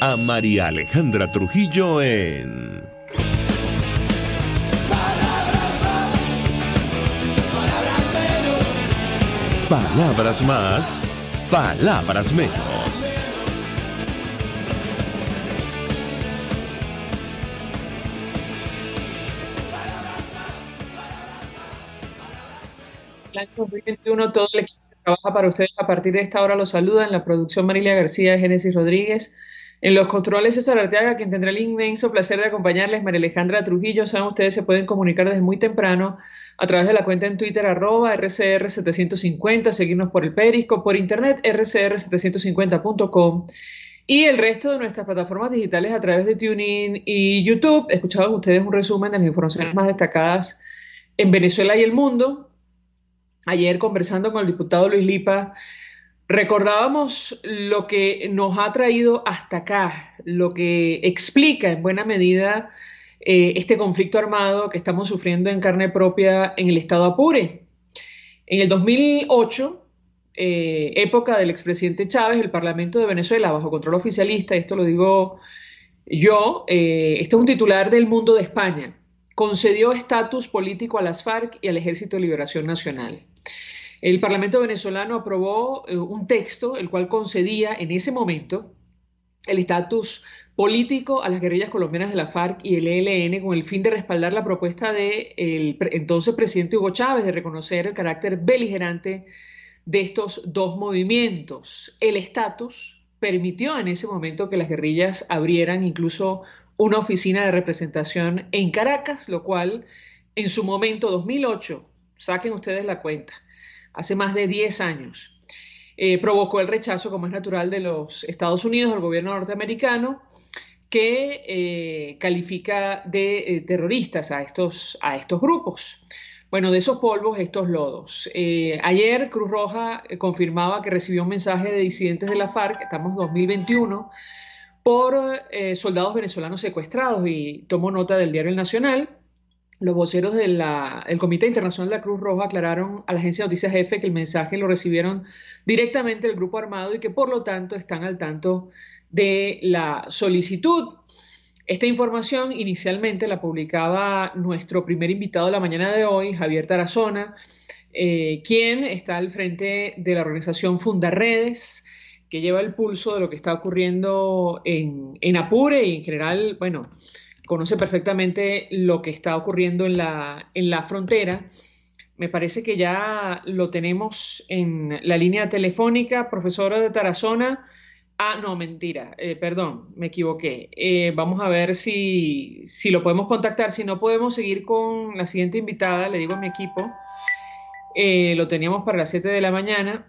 a María Alejandra Trujillo en Palabras más, palabras menos. El año 2021, todo el equipo que trabaja para ustedes a partir de esta hora los saluda. En la producción, Marilia García, Génesis Rodríguez. En los controles, César Arteaga, quien tendrá el inmenso placer de acompañarles, María Alejandra Trujillo. Saben, ustedes se pueden comunicar desde muy temprano a través de la cuenta en Twitter, @RCR750, seguirnos por el Periscope, por internet, rcr750.com, y el resto de nuestras plataformas digitales a través de TuneIn y YouTube. Escuchaban ustedes un resumen de las informaciones más destacadas en Venezuela y el mundo. Ayer, conversando con el diputado Luis Lipa, recordábamos lo que nos ha traído hasta acá, lo que explica en buena medida este conflicto armado que estamos sufriendo en carne propia en el estado Apure. En el 2008, época del expresidente Chávez, el Parlamento de Venezuela, bajo control oficialista, y esto lo digo yo, este es un titular del Mundo de España, concedió estatus político a las FARC y al Ejército de Liberación Nacional. El Parlamento venezolano aprobó un texto el cual concedía en ese momento el estatus político a las guerrillas colombianas de la FARC y el ELN con el fin de respaldar la propuesta del entonces presidente Hugo Chávez de reconocer el carácter beligerante de estos dos movimientos. El estatus permitió en ese momento que las guerrillas abrieran incluso una oficina de representación en Caracas, lo cual en su momento, 2008, saquen ustedes la cuenta, hace más de 10 años, provocó el rechazo, como es natural, de los Estados Unidos, del gobierno norteamericano, que califica de terroristas a estos grupos. Bueno, de esos polvos, estos lodos. Ayer Cruz Roja confirmaba que recibió un mensaje de disidentes de la FARC, estamos en 2021, por soldados venezolanos secuestrados, y tomo nota del diario El Nacional. Los voceros del Comité Internacional de la Cruz Roja aclararon a la agencia de Noticias F que el mensaje lo recibieron directamente del grupo armado y que por lo tanto están al tanto de la solicitud. Esta información inicialmente la publicaba nuestro primer invitado de la mañana de hoy, Javier Tarazona, quien está al frente de la organización Fundarredes, que lleva el pulso de lo que está ocurriendo en Apure y en general, bueno, conoce perfectamente lo que está ocurriendo en la frontera. Me parece que ya lo tenemos en la línea telefónica. Profesora de Tarazona. No, mentira, perdón, me equivoqué. Vamos a ver si lo podemos contactar. Si no, podemos seguir con la siguiente invitada, le digo a mi equipo. Lo teníamos para las 7 de la mañana,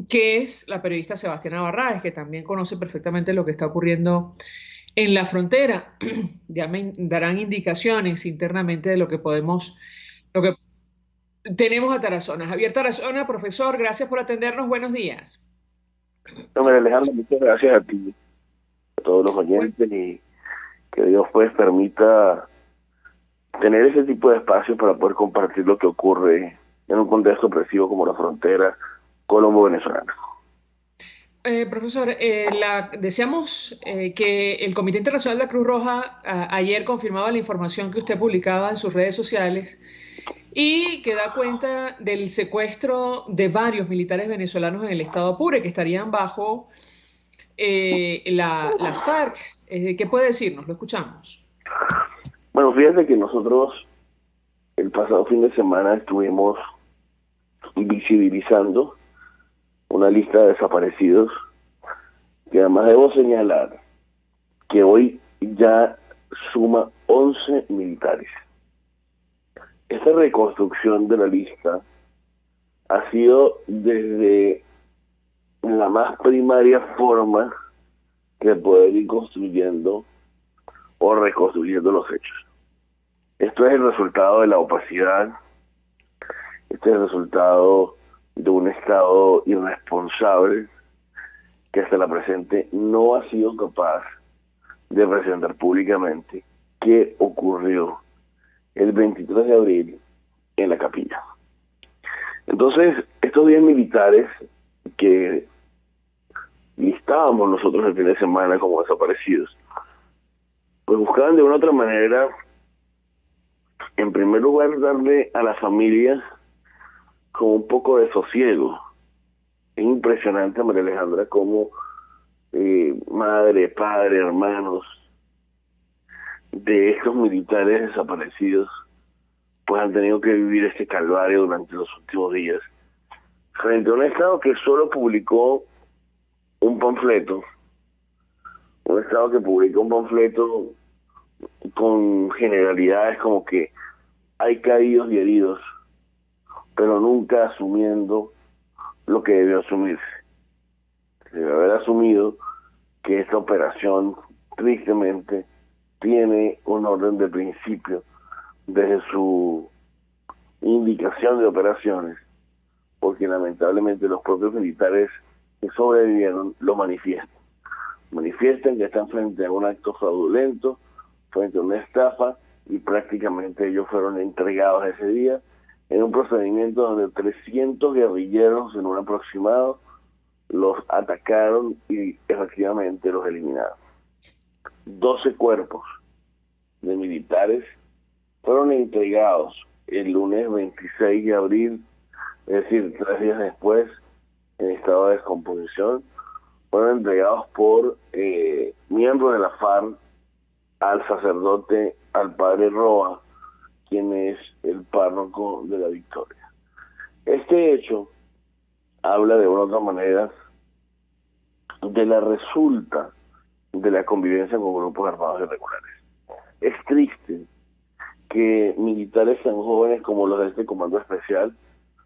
que es la periodista Sebastiana Barraez, que también conoce perfectamente lo que está ocurriendo en la frontera. Ya me darán indicaciones internamente de lo que tenemos a Tarazona. Javier Tarazona, profesor, gracias por atendernos. Buenos días. María Alejandra, muchas gracias a ti, a todos los oyentes, y que Dios pues permita tener ese tipo de espacio para poder compartir lo que ocurre en un contexto opresivo como la frontera colombo-venezolana. Profesor, deseamos que el Comité Internacional de la Cruz Roja ayer confirmaba la información que usted publicaba en sus redes sociales y que da cuenta del secuestro de varios militares venezolanos en el estado Apure que estarían bajo las FARC. ¿Qué puede decirnos? Lo escuchamos. Bueno, fíjate que nosotros el pasado fin de semana estuvimos visibilizando una lista de desaparecidos, que además debo señalar que hoy ya suma 11 militares. Esta reconstrucción de la lista ha sido desde la más primaria forma de poder ir construyendo o reconstruyendo los hechos. Esto es el resultado de la opacidad, este es el resultado de un Estado irresponsable que hasta la presente no ha sido capaz de presentar públicamente qué ocurrió el 23 de abril en la Capilla. Entonces, estos 10 militares que listábamos nosotros el fin de semana como desaparecidos, pues buscaban de una u otra manera, en primer lugar, darle a la familia como un poco de sosiego. Es impresionante, María Alejandra, cómo madre, padre, hermanos de estos militares desaparecidos pues han tenido que vivir este calvario durante los últimos días frente a un Estado que solo publicó un panfleto, con generalidades como que hay caídos y heridos, pero nunca asumiendo lo que debió asumirse. Debe haber asumido que esta operación, tristemente, tiene un orden de principio desde su indicación de operaciones, porque lamentablemente los propios militares que sobrevivieron lo manifiestan que están frente a un acto fraudulento, frente a una estafa, y prácticamente ellos fueron entregados ese día en un procedimiento donde 300 guerrilleros en un aproximado los atacaron y efectivamente los eliminaron. 12 cuerpos de militares fueron entregados el lunes 26 de abril, es decir, 3 días después, en estado de descomposición. Fueron entregados por miembros de la FARC al sacerdote, al padre Roa, quien es el párroco de la Victoria. Este hecho habla de una u otra manera de la resulta de la convivencia con grupos armados irregulares. Es triste que militares tan jóvenes como los de este comando especial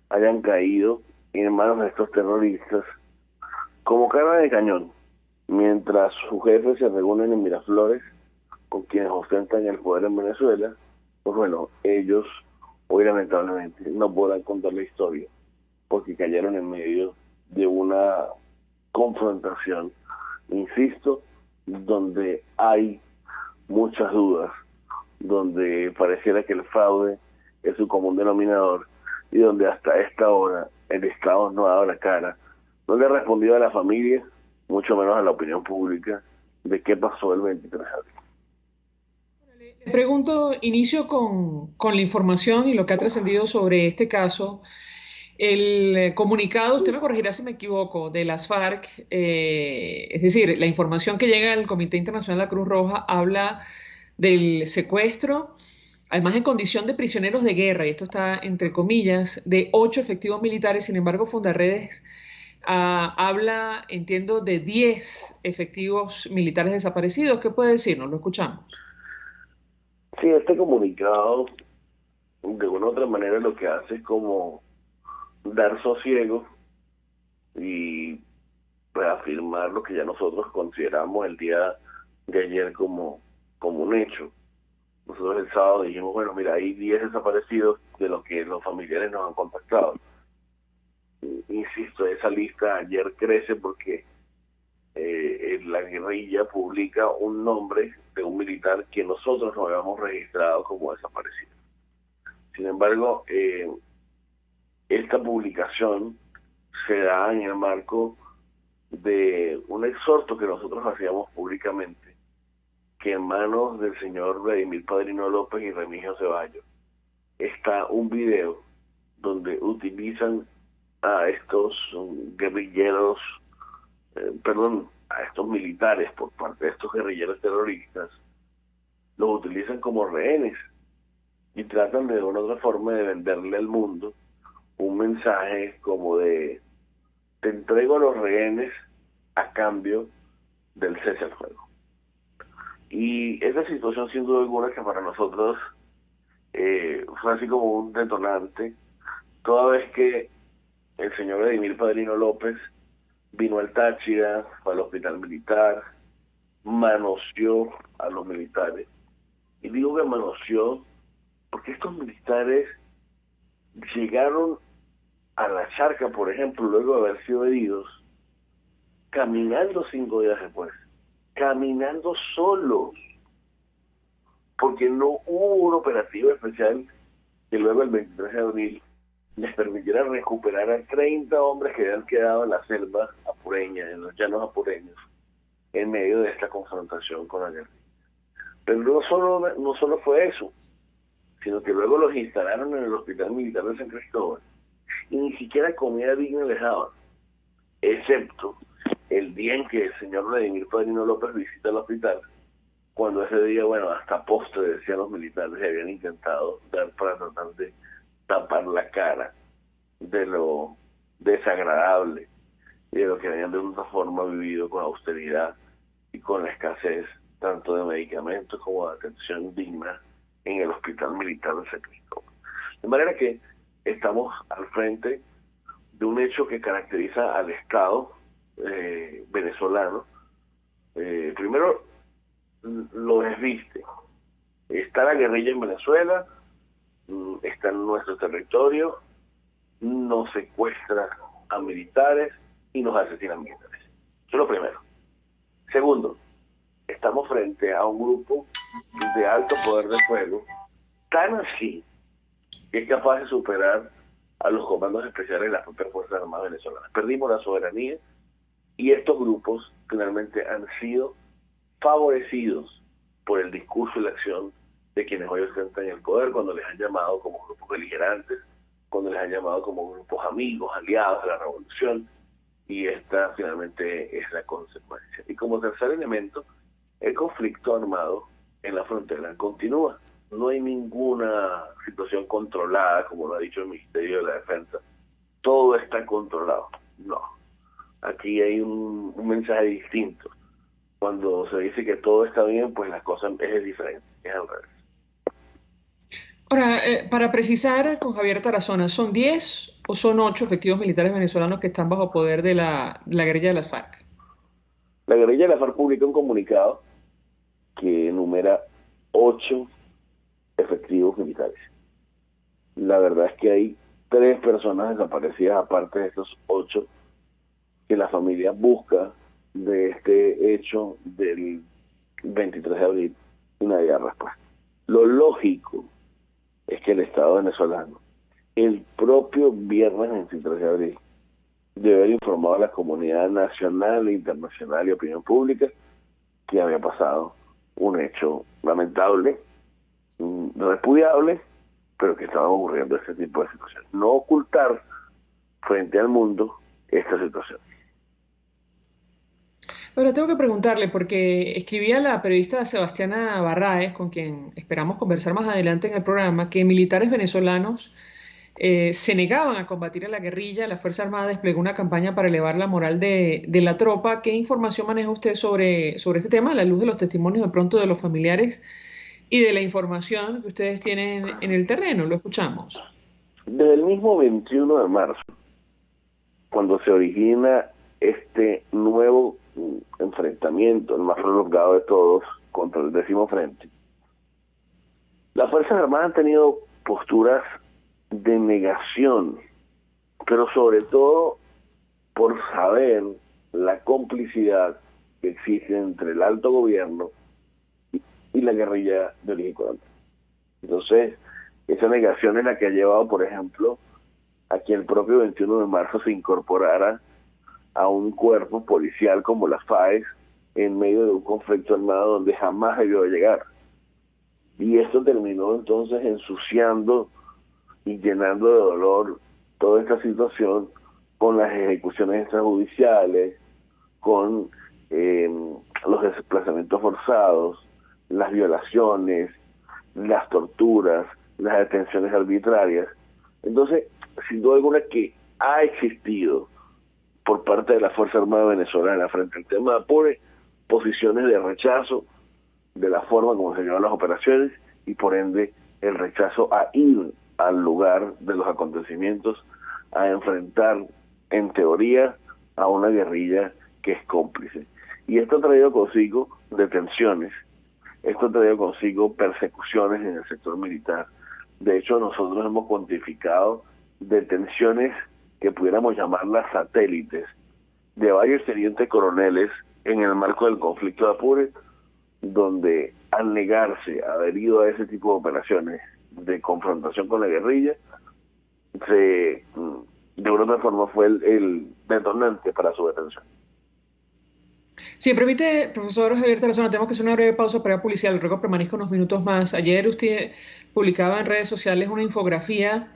hayan caído en manos de estos terroristas como carne de cañón, mientras sus jefes se reúnen en Miraflores con quienes ostentan el poder en Venezuela. Pues bueno, ellos hoy lamentablemente no podrán contar la historia porque cayeron en medio de una confrontación, insisto, donde hay muchas dudas, donde pareciera que el fraude es su común denominador y donde hasta esta hora el Estado no ha dado la cara, no le ha respondido a la familia, mucho menos a la opinión pública, de qué pasó el 23 de abril. Le pregunto, inicio con la información y lo que ha trascendido sobre este caso. El comunicado, usted me corregirá si me equivoco, de las FARC, es decir, la información que llega al Comité Internacional de la Cruz Roja habla del secuestro, además en condición de prisioneros de guerra, y esto está entre comillas, de 8 efectivos militares. Sin embargo, Fundarredes habla, entiendo, de 10 efectivos militares desaparecidos. ¿Qué puede decirnos? Lo escuchamos. Sí, este comunicado, de una u otra manera, lo que hace es como dar sosiego y reafirmar lo que ya nosotros consideramos el día de ayer como un hecho. Nosotros el sábado dijimos, bueno, mira, hay 10 desaparecidos de los que los familiares nos han contactado. Insisto, esa lista ayer crece porque la guerrilla publica un nombre de un militar que nosotros no habíamos registrado como desaparecido. Sin embargo, esta publicación se da en el marco de un exhorto que nosotros hacíamos públicamente, que en manos del señor Vladimir Padrino López y Remigio Ceballos está un video donde utilizan a estos guerrilleros, a estos militares por parte de estos guerrilleros terroristas, los utilizan como rehenes y tratan de una u otra forma de venderle al mundo un mensaje como de: te entrego a los rehenes a cambio del cese al fuego. Y esa situación, sin duda alguna, que para nosotros fue así como un detonante, toda vez que el señor Vladimir Padrino López vino al Táchira, fue al hospital militar, manoseó a los militares. Y digo que manoseó porque estos militares llegaron a la charca, por ejemplo, luego de haber sido heridos, caminando 5 días después, caminando solos, porque no hubo un operativo especial que luego el 23 de abril les permitiera recuperar a 30 hombres que habían quedado en la selva apureña, en los llanos apureños, en medio de esta confrontación con la guerrilla. Pero no solo fue eso, sino que luego los instalaron en el Hospital Militar de San Cristóbal y ni siquiera comida digna les daban, excepto el día en que el señor Vladimir Padrino López visita el hospital, cuando ese día, bueno, hasta postre, decían los militares, y habían intentado dar para tratar de tapar la cara de lo desagradable y de lo que habían de otra forma vivido con austeridad y con la escasez tanto de medicamentos como de atención digna en el Hospital Militar de San Cristóbal. De manera que estamos al frente de un hecho que caracteriza al Estado venezolano. Primero, lo desviste. Está la guerrilla en Venezuela, está en nuestro territorio, nos secuestra a militares y nos asesinan militares. Eso es lo primero. Segundo, estamos frente a un grupo de alto poder de fuego, tan así que es capaz de superar a los comandos especiales de las propias Fuerzas Armadas venezolanas. Perdimos la soberanía y estos grupos finalmente han sido favorecidos por el discurso y la acción de quienes hoy ostentan el poder, cuando les han llamado como grupos beligerantes, cuando les han llamado como grupos amigos, aliados de la revolución, y esta finalmente es la consecuencia. Y como tercer elemento, el conflicto armado en la frontera continúa. No hay ninguna situación controlada, como lo ha dicho el Ministerio de la Defensa. Todo está controlado. No. Aquí hay un mensaje distinto. Cuando se dice que todo está bien, pues la cosa es diferente, es al revés. Ahora, para precisar con Javier Tarazona, ¿son 10 o son 8 efectivos militares venezolanos que están bajo poder de la guerrilla de las FARC? La guerrilla de las FARC publica un comunicado que enumera 8 efectivos militares. La verdad es que hay 3 personas desaparecidas, aparte de estos 8, que la familia busca de este hecho del 23 de abril y nadie da respuesta. Lo lógico es que el Estado venezolano, el propio viernes 23 de abril, debe haber informado a la comunidad nacional, internacional y opinión pública que había pasado un hecho lamentable, repudiable, pero que estaba ocurriendo este tipo de situaciones. No ocultar frente al mundo esta situación. Ahora tengo que preguntarle, porque escribía la periodista Sebastiana Barraez, con quien esperamos conversar más adelante en el programa, que militares venezolanos se negaban a combatir a la guerrilla. La Fuerza Armada desplegó una campaña para elevar la moral de la tropa. ¿Qué información maneja usted sobre este tema, a la luz de los testimonios de pronto de los familiares y de la información que ustedes tienen en el terreno? Lo escuchamos. Desde el mismo 21 de marzo, cuando se origina este nuevo enfrentamiento, el más prolongado de todos, contra el 10º Frente, las Fuerzas Armadas han tenido posturas de negación, pero sobre todo por saber la complicidad que existe entre el alto gobierno y la guerrilla de origen colombiano. Entonces, esa negación es la que ha llevado, por ejemplo, a que el propio 21 de marzo se incorporara a un cuerpo policial como la FAES en medio de un conflicto armado donde jamás debió llegar. Y esto terminó entonces ensuciando y llenando de dolor toda esta situación con las ejecuciones extrajudiciales, con los desplazamientos forzados, las violaciones, las torturas, las detenciones arbitrarias. Entonces, sin duda alguna que ha existido por parte de la Fuerza Armada venezolana frente al tema de Apure posiciones de rechazo de la forma como se llevan las operaciones y por ende el rechazo a ir al lugar de los acontecimientos, a enfrentar en teoría a una guerrilla que es cómplice. Y esto ha traído consigo detenciones, esto ha traído consigo persecuciones en el sector militar. De hecho, nosotros hemos cuantificado detenciones que pudiéramos llamarlas satélites de varios tenientes coroneles en el marco del conflicto de Apure, donde al negarse a haber ido a ese tipo de operaciones de confrontación con la guerrilla, de una u otra forma fue el detonante para su detención. Si me permite, profesor Javier Tarazona, tenemos que hacer una breve pausa para policial. Le ruego permanezca unos minutos más. Ayer usted publicaba en redes sociales una infografía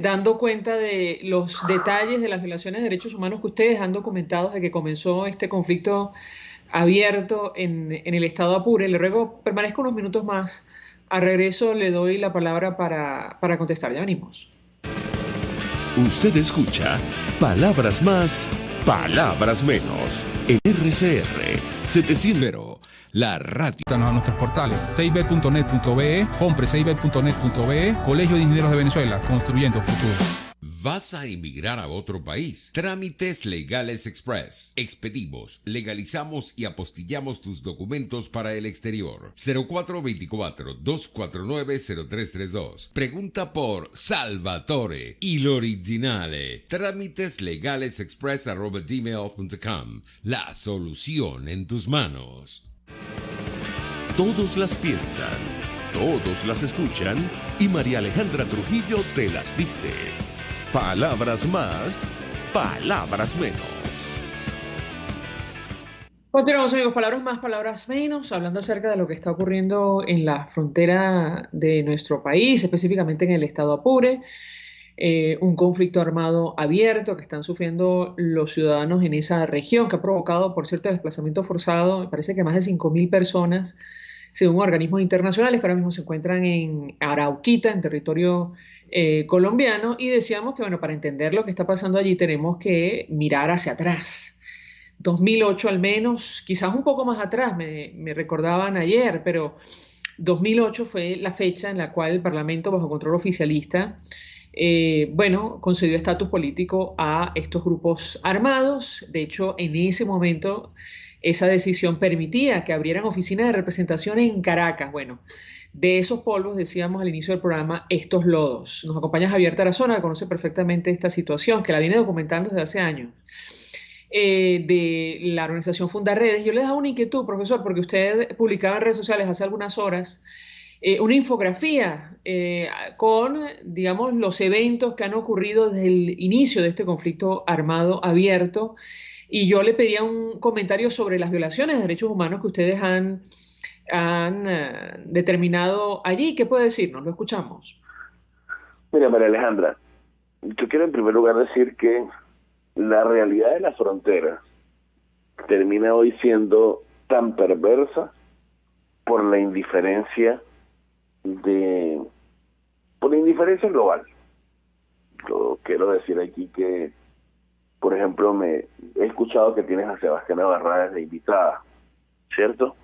dando cuenta de los detalles de las violaciones de derechos humanos que ustedes han documentado desde que comenzó este conflicto abierto en el estado Apure. Le ruego permanezca unos minutos más. Al regreso le doy la palabra para contestar. Ya venimos. Usted escucha Palabras Más, Palabras Menos. En RCR 700, la radio. A nuestros portales 6b.net.be, compre6b.net.be, Colegio de Ingenieros de Venezuela, construyendo futuro. ¿Vas a emigrar a otro país? Trámites Legales Express. Expedimos, legalizamos y apostillamos tus documentos para el exterior. 0424-249-0332. Pregunta por Salvatore y l'originale. Trámiteslegalesexpress@gmail.com. La solución en tus manos. Todos las piensan, todos las escuchan y María Alejandra Trujillo te las dice. Palabras más, palabras menos. Continuamos, amigos, palabras más, palabras menos, hablando acerca de lo que está ocurriendo en la frontera de nuestro país, específicamente en el estado Apure, un conflicto armado abierto que están sufriendo los ciudadanos en esa región, que ha provocado, por cierto, el desplazamiento forzado, me parece que más de 5.000 personas, según organismos internacionales que ahora mismo se encuentran en Arauquita, en territorio colombiano, y decíamos que, bueno, para entender lo que está pasando allí tenemos que mirar hacia atrás. 2008 al menos, quizás un poco más atrás, me recordaban ayer, pero 2008 fue la fecha en la cual el Parlamento, bajo control oficialista, concedió estatus político a estos grupos armados. De hecho, en ese momento esa decisión permitía que abrieran oficinas de representación en Caracas. Bueno, de esos polvos, decíamos al inicio del programa, estos lodos. Nos acompaña Javier Tarazona, que conoce perfectamente esta situación, que la viene documentando desde hace años, de la organización Fundaredes. Yo les daba una inquietud, profesor, porque usted publicaba en redes sociales hace algunas horas una infografía con, digamos, los eventos que han ocurrido desde el inicio de este conflicto armado abierto, y yo le pedía un comentario sobre las violaciones de derechos humanos que ustedes han determinado allí. ¿Qué puede decirnos? Lo escuchamos. Mira, María Alejandra, yo quiero en primer lugar decir que la realidad de la frontera termina hoy siendo tan perversa por la indiferencia global. Yo quiero decir aquí que, por ejemplo, he escuchado que tienes a Sebastiana Barradas de invitada, ¿cierto?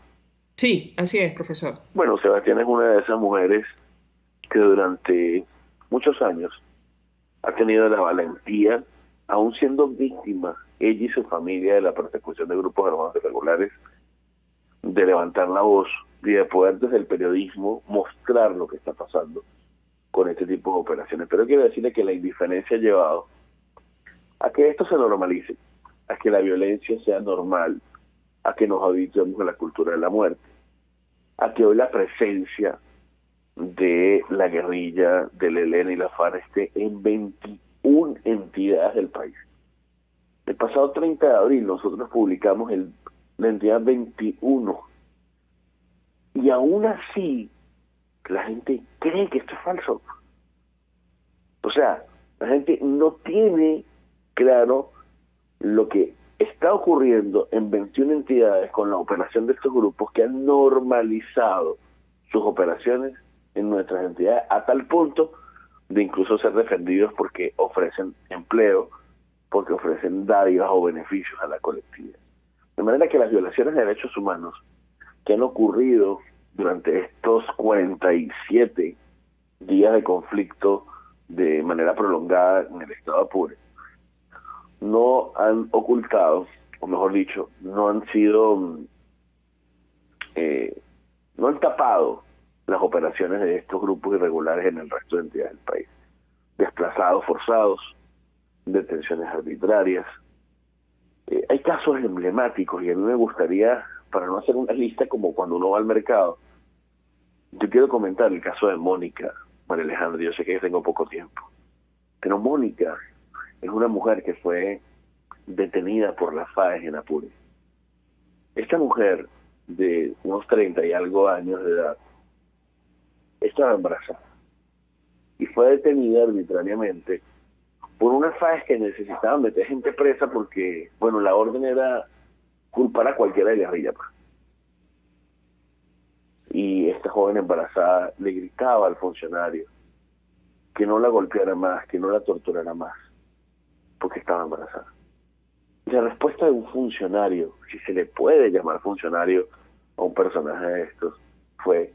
Sí, así es, profesor. Bueno, Sebastián es una de esas mujeres que durante muchos años ha tenido la valentía, aún siendo víctima, ella y su familia, de la persecución de grupos armados irregulares, de levantar la voz y de poder desde el periodismo mostrar lo que está pasando con este tipo de operaciones. Pero quiero decirle que la indiferencia ha llevado a que esto se normalice, a que la violencia sea normal, a que nos habituemos a la cultura de la muerte, a que hoy la presencia de la guerrilla, del ELN y la FARC esté en 21 entidades del país. El pasado 30 de abril nosotros publicamos la entidad 21, y aún así la gente cree que esto es falso. O sea, la gente no tiene claro lo que está ocurriendo en 21 entidades con la operación de estos grupos que han normalizado sus operaciones en nuestras entidades a tal punto de incluso ser defendidos porque ofrecen empleo, porque ofrecen dádivas o beneficios a la colectividad. De manera que las violaciones de derechos humanos que han ocurrido durante estos 47 días de conflicto de manera prolongada en el estado de Apure no han ocultado, o mejor dicho, no han tapado las operaciones de estos grupos irregulares en el resto de entidades del país. Desplazados forzados, detenciones arbitrarias. Hay casos emblemáticos y a mí me gustaría, para no hacer una lista como cuando uno va al mercado, yo quiero comentar el caso de Mónica, María Alejandra. Yo sé que tengo poco tiempo. Pero Mónica es una mujer que fue detenida por la FAES en Apure. Esta mujer de unos 30 y algo años de edad estaba embarazada y fue detenida arbitrariamente por una FAES que necesitaba meter gente presa porque, bueno, la orden era culpar a cualquiera de guerrilla. Y esta joven embarazada le gritaba al funcionario que no la golpeara más, que no la torturara más, porque estaba embarazada. Y la respuesta de un funcionario, si se le puede llamar funcionario a un personaje de estos, fue: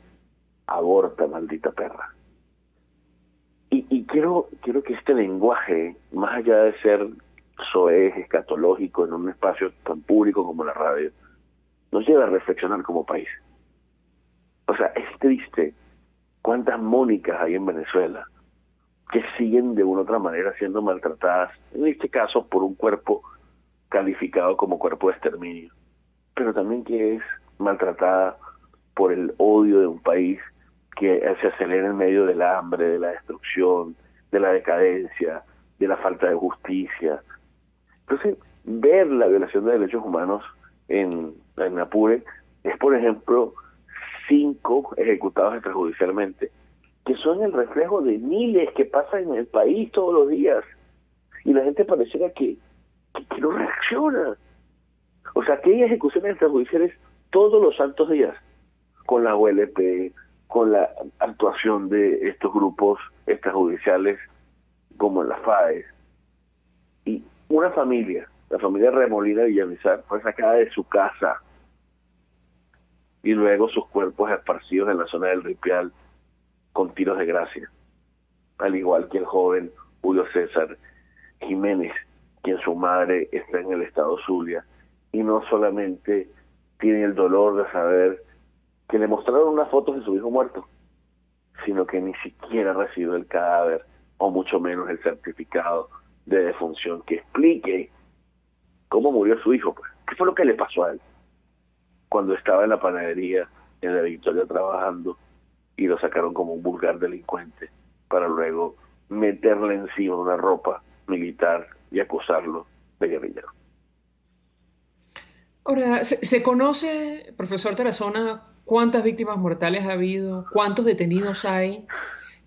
aborta, maldita perra. Y quiero que este lenguaje, más allá de ser soez, escatológico, en un espacio tan público como la radio, nos lleve a reflexionar como país. O sea, es triste cuántas Mónicas hay en Venezuela que siguen de una u otra manera siendo maltratadas, en este caso por un cuerpo calificado como cuerpo de exterminio, pero también que es maltratada por el odio de un país que se acelera en medio del hambre, de la destrucción, de la decadencia, de la falta de justicia. Entonces, ver la violación de derechos humanos en Apure es, por ejemplo, 5 ejecutados extrajudicialmente, que son el reflejo de miles que pasan en el país todos los días, y la gente pareciera que no reacciona. O sea, que hay ejecuciones extrajudiciales todos los santos días, con la ULP, con la actuación de estos grupos extrajudiciales como la FAES. Y una familia, la familia Remolina Villamizar, fue sacada de su casa y luego sus cuerpos esparcidos en la zona del Ripial con tiros de gracia, al igual que el joven Julio César Jiménez, quien su madre está en el estado Zulia, y no solamente tiene el dolor de saber que le mostraron unas fotos de su hijo muerto, sino que ni siquiera recibió el cadáver, o mucho menos el certificado de defunción que explique cómo murió su hijo, pues. ¿Qué fue lo que le pasó a él cuando estaba en la panadería en La Victoria trabajando y lo sacaron como un vulgar delincuente para luego meterle encima una ropa militar y acusarlo de guerrillero? Ahora, ¿se conoce, profesor Tarazona, cuántas víctimas mortales ha habido? ¿Cuántos detenidos hay?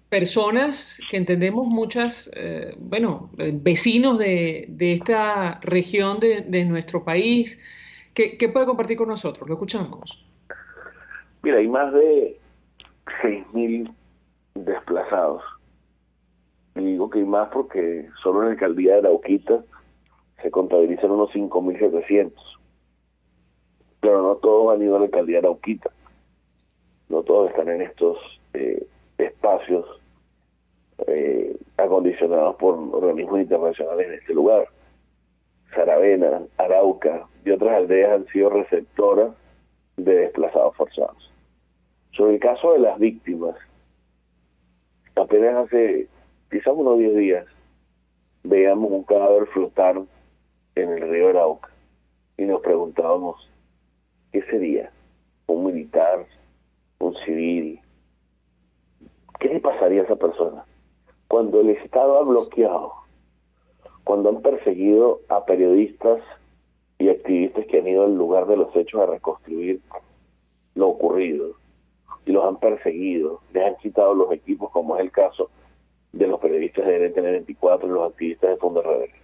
Personas que entendemos muchas, vecinos de esta región de nuestro país. ¿Qué puede compartir con nosotros? Lo escuchamos. Mira, hay más de 6.000 desplazados. Y digo que hay más porque solo en la alcaldía de Arauquita se contabilizan unos 5.700. Pero no todos han ido a la alcaldía de Arauquita. No todos están en estos espacios acondicionados por organismos internacionales en este lugar. Saravena, Arauca y otras aldeas han sido receptoras de desplazados forzados. Sobre el caso de las víctimas, apenas hace quizás unos 10 días veíamos un cadáver flotar en el río Arauca y nos preguntábamos ¿qué sería? ¿Un militar? ¿Un civil? ¿Qué le pasaría a esa persona? Cuando el Estado ha bloqueado, cuando han perseguido a periodistas y activistas que han ido al lugar de los hechos a reconstruir lo ocurrido, y los han perseguido, les han quitado los equipos, como es el caso de los periodistas de NTN24 y los activistas de Fondo Rebelde,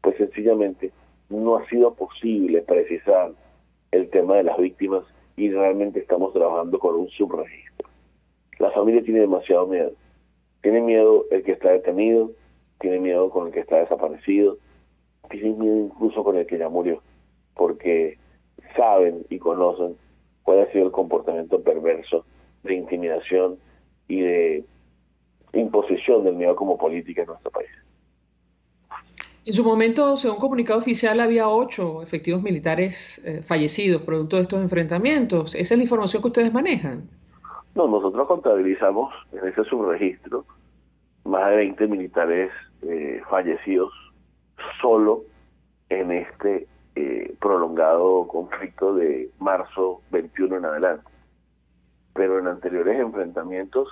pues sencillamente no ha sido posible precisar el tema de las víctimas y realmente estamos trabajando con un subregistro. La familia tiene demasiado miedo. Tiene miedo el que está detenido, tiene miedo con el que está desaparecido, tiene miedo incluso con el que ya murió, porque saben y conocen cuál ha sido el comportamiento perverso de intimidación y de imposición del miedo como política en nuestro país. En su momento, según comunicado oficial, había 8 efectivos militares fallecidos producto de estos enfrentamientos. ¿Esa es la información que ustedes manejan? No, nosotros contabilizamos en ese subregistro más de 20 militares fallecidos solo en este prolongado conflicto de marzo 21 en adelante. Pero en anteriores enfrentamientos,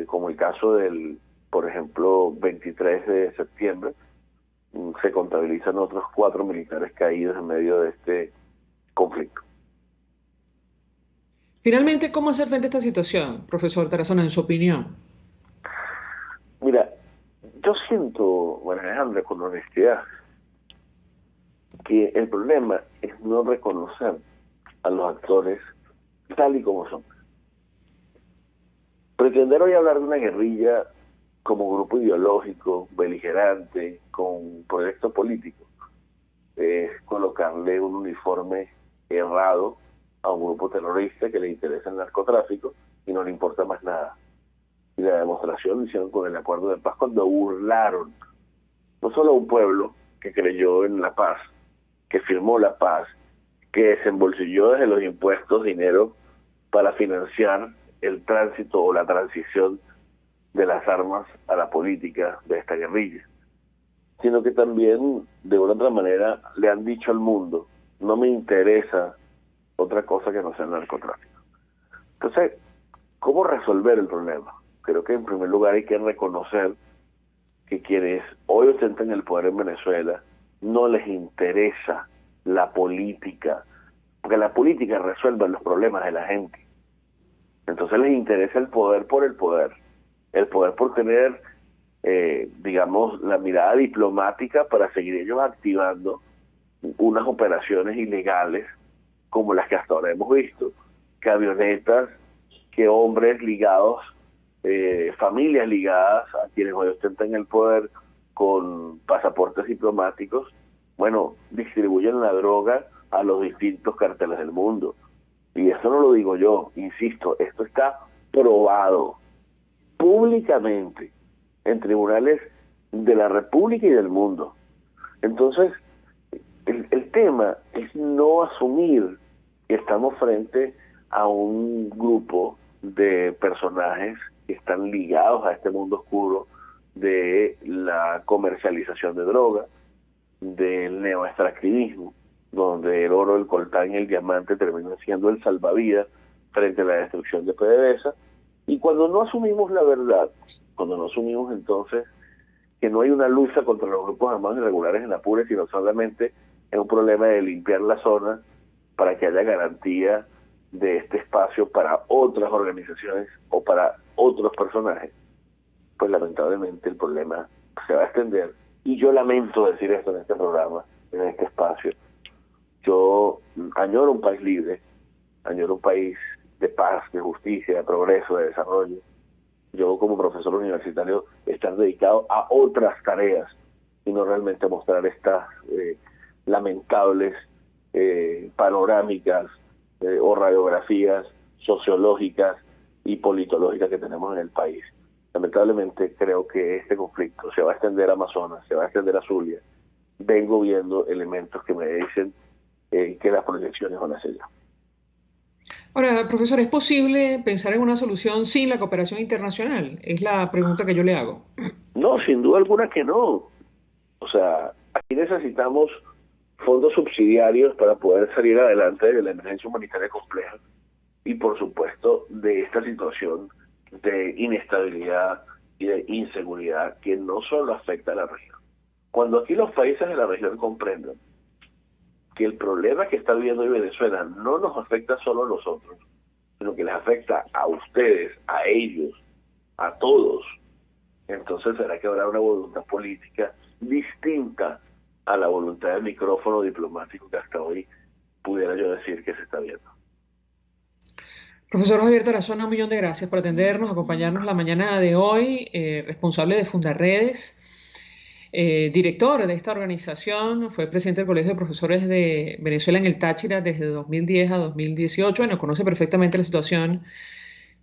como el caso del por ejemplo, 23 de septiembre, se contabilizan otros 4 militares caídos en medio de este conflicto. Finalmente, ¿cómo hacer frente a esta situación, profesor Tarazona, en su opinión? Mira, yo siento, María Alejandra, con honestidad, que el problema es no reconocer a los actores tal y como son. Pretender hoy hablar de una guerrilla como grupo ideológico, beligerante, con proyecto político, es colocarle un uniforme errado a un grupo terrorista que le interesa el narcotráfico y no le importa más nada. Y la demostración lo hicieron con el acuerdo de paz cuando burlaron no solo a un pueblo que creyó en la paz, que firmó la paz, que desembolsilló desde los impuestos dinero para financiar el tránsito o la transición de las armas a la política de esta guerrilla, sino que también de una otra manera le han dicho al mundo: no me interesa otra cosa que no sea el narcotráfico. Entonces, ¿cómo resolver el problema? Creo que en primer lugar hay que reconocer que quienes hoy ostentan el poder en Venezuela no les interesa la política, porque la política resuelve los problemas de la gente. Entonces les interesa el poder por tener, digamos, la mirada diplomática para seguir ellos activando unas operaciones ilegales como las que hasta ahora hemos visto, que avionetas, que hombres ligados, familias ligadas a quienes hoy ostentan el poder con pasaportes diplomáticos, bueno, distribuyen la droga a los distintos carteles del mundo. Y eso no lo digo yo, insisto, esto está probado públicamente en tribunales de la República y del mundo. Entonces, el tema es no asumir que estamos frente a un grupo de personajes que están ligados a este mundo oscuro de la comercialización de droga, del neoextractivismo, donde el oro, el coltán y el diamante terminan siendo el salvavidas frente a la destrucción de PDVSA. Y cuando no asumimos la verdad, cuando no asumimos entonces que no hay una lucha contra los grupos armados irregulares en Apure, sino solamente es un problema de limpiar la zona para que haya garantía de este espacio para otras organizaciones o para otros personajes, pues lamentablemente el problema se va a extender. Y yo lamento decir esto en este programa, en este espacio. Yo añoro un país libre, añoro un país de paz, de justicia, de progreso, de desarrollo. Yo como profesor universitario estar dedicado a otras tareas y no realmente a mostrar estas lamentables panorámicas o radiografías sociológicas y politológicas que tenemos en el país. Lamentablemente creo que este conflicto se va a extender a Amazonas, se va a extender a Zulia. Vengo viendo elementos que me dicen que las proyecciones van hacia allá. Ahora, profesor, ¿es posible pensar en una solución sin la cooperación internacional? Es la pregunta que yo le hago. No, sin duda alguna que no. O sea, aquí necesitamos fondos subsidiarios para poder salir adelante de la emergencia humanitaria compleja y, por supuesto, de esta situación de inestabilidad y de inseguridad que no solo afecta a la región. Cuando aquí los países de la región comprenden que el problema que está viviendo hoy Venezuela no nos afecta solo a nosotros, sino que les afecta a ustedes, a ellos, a todos, entonces será que habrá una voluntad política distinta a la voluntad del micrófono diplomático que hasta hoy pudiera yo decir que se está viendo. Profesor Javier Tarazona, un millón de gracias por atendernos, acompañarnos la mañana de hoy, responsable de Fundarredes, director de esta organización, fue presidente del Colegio de Profesores de Venezuela en el Táchira desde 2010 a 2018, bueno, conoce perfectamente la situación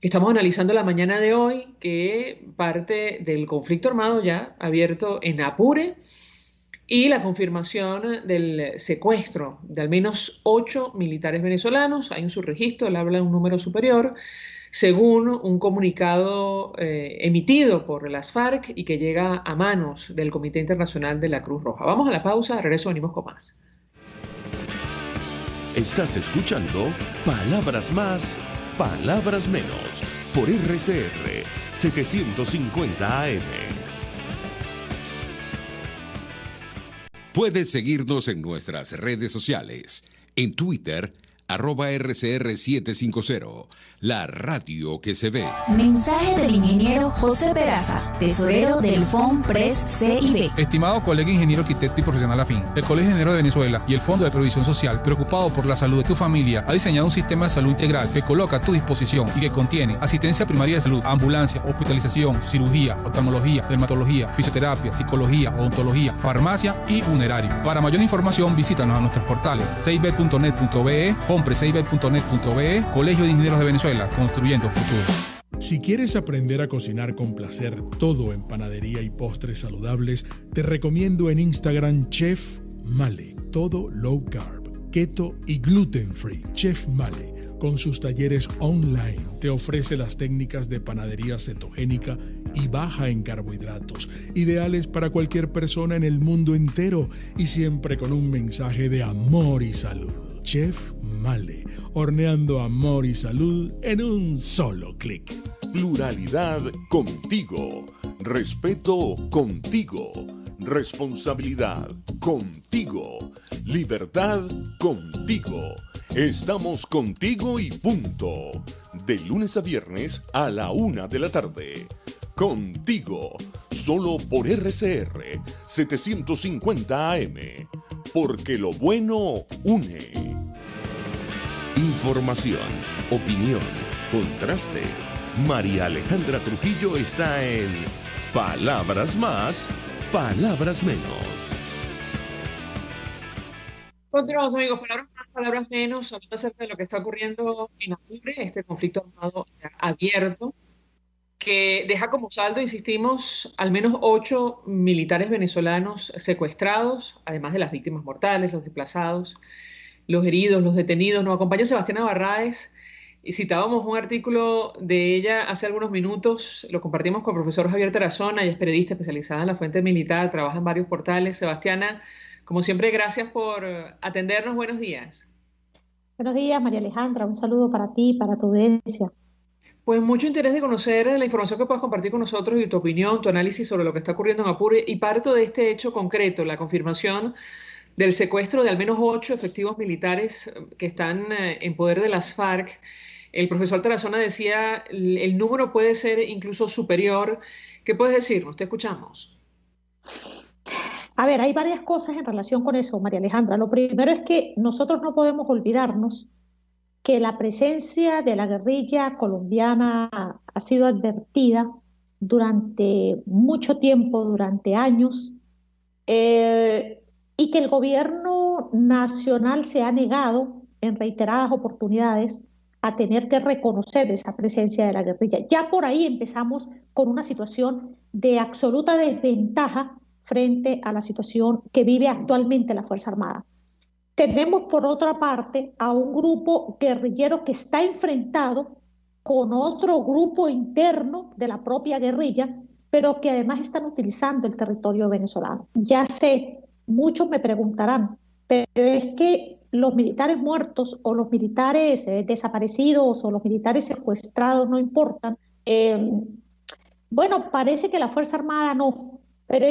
que estamos analizando la mañana de hoy, que parte del conflicto armado ya abierto en Apure y la confirmación del secuestro de al menos 8 militares venezolanos. Hay en su registro, él habla de un número superior, según un comunicado emitido por las FARC y que llega a manos del Comité Internacional de la Cruz Roja. Vamos a la pausa, de regreso venimos con más. Estás escuchando Palabras Más, Palabras Menos, por RCR 750 AM. Puedes seguirnos en nuestras redes sociales. En Twitter, @RCR750, la radio que se ve. Mensaje del ingeniero José Peraza, tesorero del FONPRES CIB. Estimado colega ingeniero, arquitecto y profesional afín, el Colegio de Ingenieros de Venezuela y el Fondo de Previsión Social, preocupado por la salud de tu familia, ha diseñado un sistema de salud integral que coloca a tu disposición y que contiene asistencia primaria de salud, ambulancia, hospitalización, cirugía, oftalmología, dermatología, fisioterapia, psicología, odontología, farmacia y funerario. Para mayor información, visítanos a nuestros portales cib.net.be, fonprescib.net.be, Colegio de Ingenieros de Venezuela, construyendo futuro. Si quieres aprender a cocinar con placer todo en panadería y postres saludables, te recomiendo en Instagram Chef Male, todo low carb, keto y gluten free. Chef Male, con sus talleres online, te ofrece las técnicas de panadería cetogénica y baja en carbohidratos, ideales para cualquier persona en el mundo entero y siempre con un mensaje de amor y salud. Chef Male, horneando amor y salud en un solo clic. Pluralidad contigo. Respeto contigo. Responsabilidad contigo. Libertad contigo. Estamos contigo y punto. De lunes a viernes a la 1 de la tarde. Contigo. Solo por RCR 750 AM. Porque lo bueno une. Información, opinión, contraste. María Alejandra Trujillo está en Palabras Más, Palabras Menos. Continuamos, amigos. Palabras más, palabras menos, hablando acerca de lo que está ocurriendo en Apure, este conflicto armado abierto, que deja como saldo, insistimos, al menos 8 militares venezolanos secuestrados, además de las víctimas mortales, los desplazados, los heridos, los detenidos. Nos acompaña Sebastiana Barraez y citábamos un artículo de ella hace algunos minutos, lo compartimos con el profesor Javier Tarazona, ella es periodista especializada en la fuente militar, trabaja en varios portales. Sebastiana, como siempre, gracias por atendernos. Buenos días. Buenos días, María Alejandra. Un saludo para ti y para tu audiencia. Pues mucho interés de conocer la información que puedas compartir con nosotros y tu opinión, tu análisis sobre lo que está ocurriendo en Apure, y parto de este hecho concreto, la confirmación del secuestro de al menos 8 efectivos militares que están en poder de las FARC. El profesor Tarazona decía, el número puede ser incluso superior. ¿Qué puedes decirnos? Te escuchamos. A ver, hay varias cosas en relación con eso, María Alejandra. Lo primero es que nosotros no podemos olvidarnos que la presencia de la guerrilla colombiana ha sido advertida durante mucho tiempo, durante años, y que el gobierno nacional se ha negado en reiteradas oportunidades a tener que reconocer esa presencia de la guerrilla. Ya por ahí empezamos con una situación de absoluta desventaja frente a la situación que vive actualmente la Fuerza Armada. Tenemos, por otra parte, a un grupo guerrillero que está enfrentado con otro grupo interno de la propia guerrilla, pero que además están utilizando el territorio venezolano. Ya sé, muchos me preguntarán, pero es que los militares muertos o los militares desaparecidos o los militares secuestrados no importan. Bueno, parece que la Fuerza Armada no, pero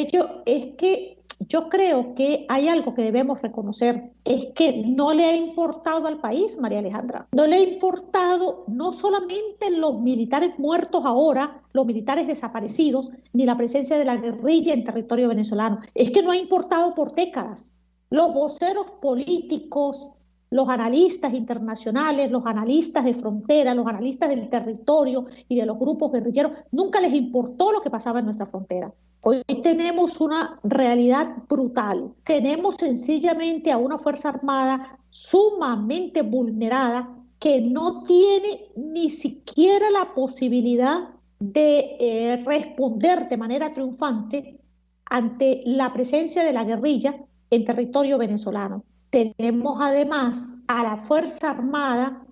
yo creo que hay algo que debemos reconocer, es que no le ha importado al país, María Alejandra. No le ha importado no solamente los militares muertos ahora, los militares desaparecidos, ni la presencia de la guerrilla en territorio venezolano. Es que no ha importado por décadas. Los voceros políticos, los analistas internacionales, los analistas de frontera, los analistas del territorio y de los grupos guerrilleros, nunca les importó lo que pasaba en nuestra frontera. Hoy tenemos una realidad brutal. Tenemos sencillamente a una Fuerza Armada sumamente vulnerada que no tiene ni siquiera la posibilidad de responder de manera triunfante ante la presencia de la guerrilla en territorio venezolano. Tenemos además a la Fuerza Armada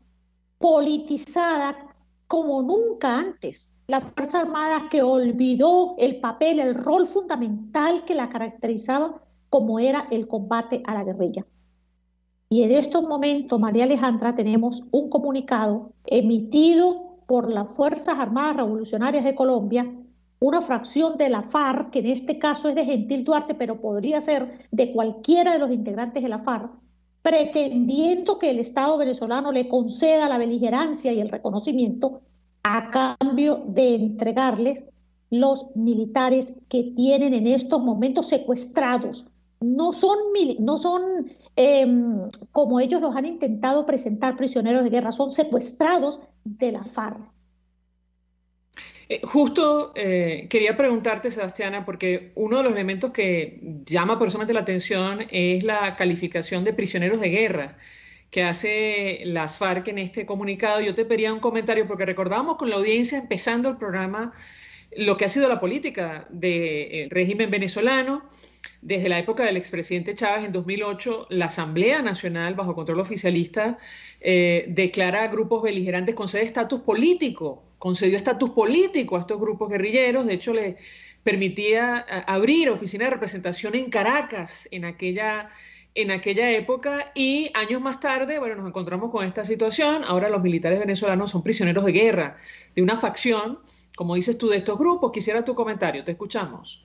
politizada como nunca antes. La Fuerza Armada que olvidó el papel, el rol fundamental que la caracterizaba, como era el combate a la guerrilla. Y en estos momentos, María Alejandra, tenemos un comunicado emitido por las Fuerzas Armadas Revolucionarias de Colombia, una fracción de la FARC, que en este caso es de Gentil Duarte, pero podría ser de cualquiera de los integrantes de la FARC, pretendiendo que el Estado venezolano le conceda la beligerancia y el reconocimiento a cambio de entregarles los militares que tienen en estos momentos secuestrados. No son como ellos los han intentado presentar, prisioneros de guerra, son secuestrados de la FARC. Justo quería preguntarte, Sebastiana, porque uno de los elementos que llama personalmente la atención es la calificación de prisioneros de guerra que hace las FARC en este comunicado. Yo te pedía un comentario porque recordábamos con la audiencia empezando el programa lo que ha sido la política del régimen venezolano. Desde la época del expresidente Chávez en 2008, la Asamblea Nacional, bajo control oficialista, declara a grupos beligerantes, concedió estatus político a estos grupos guerrilleros. De hecho, le permitía abrir oficinas de representación en Caracas en aquella época, y años más tarde, bueno, nos encontramos con esta situación. Ahora los militares venezolanos son prisioneros de guerra de una facción, como dices tú, de estos grupos. Quisiera tu comentario, te escuchamos.